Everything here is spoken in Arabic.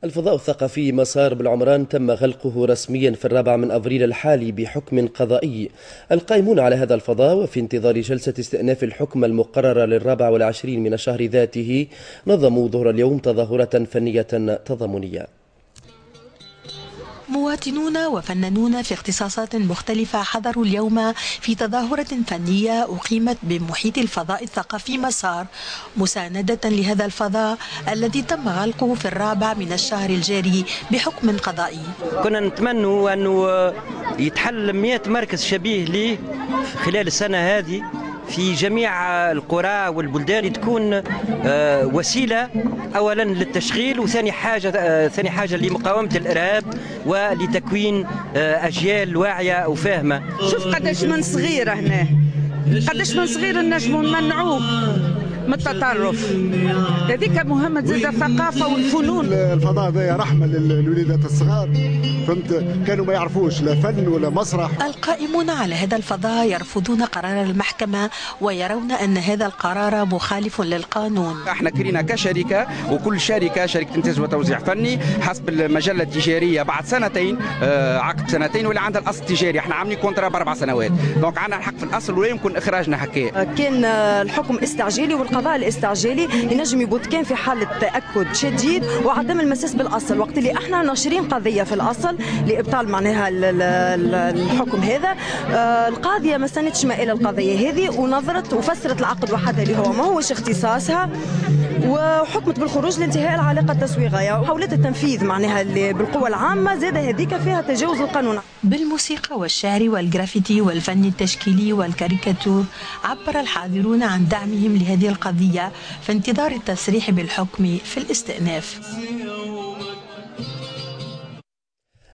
الفضاء الثقافي مسار بالعمران تم غلقه رسميا في 4 أبريل الحالي بحكم قضائي. القائمون على هذا الفضاء وفي انتظار جلسة استئناف الحكم المقررة لل24 من الشهر ذاته نظموا ظهر اليوم تظاهرة فنية تضامنية. مواطنون وفنانون في اختصاصات مختلفة حضروا اليوم في تظاهرة فنية أقيمت بمحيط الفضاء الثقافي مسار مساندة لهذا الفضاء الذي تم غلقه في 4 من الشهر الجاري بحكم قضائي. كنا نتمنى أنه يتحل 100 مركز شبيه له خلال السنة هذه في جميع القرى والبلدان، تكون وسيلة أولا للتشغيل، وثاني حاجة لمقاومة الإرهاب ولتكوين أجيال واعية وفاهمة. شوف قداش من صغير هنا، قداش من صغير نجموا نمنعوه من التطرف. هذيك مهمة زاد الثقافة والفنون. الفضاء هذا رحمة للوليدات الصغار، فهمت، كانوا ما يعرفوش لا فن ولا مسرح. القائمون على هذا الفضاء يرفضون قرار المحكمة ويرون أن هذا القرار مخالف للقانون. احنا كرينا كشركة، وكل شركة إنتاج وتوزيع فني حسب المجلة التجارية بعد سنتين عقد سنتين ولا عندها الأصل التجاري، احنا عاملين كونترا ب4 سنوات، دونك عندنا الحق في الأصل ولا يمكن إخراجنا هكا. كان الحكم استعجالي، والقضاء الاستعجالي ينجم يبوت كان في حالة تأكد شديد وعدم المساس بالأصل، وقت اللي احنا ناشرين قضية في الأصل لإبطال معناها الحكم هذا. القاضية ما استندتش ما إلى القضية هذه ونظرت وفسرت العقد وحدها اللي هو ما هوش اختصاصها، وحكمت بالخروج لانتهاء العلاقة التسويقية. وحاولت التنفيذ معناها بالقوة العامة زاد هذيك فيها تجاوز القانون. بالموسيقى والشعر والجرافيتي والفن التشكيلي والكاريكاتور عبر الحاضرون عن دعمهم لهذه القضية في انتظار التصريح بالحكم في الاستئناف.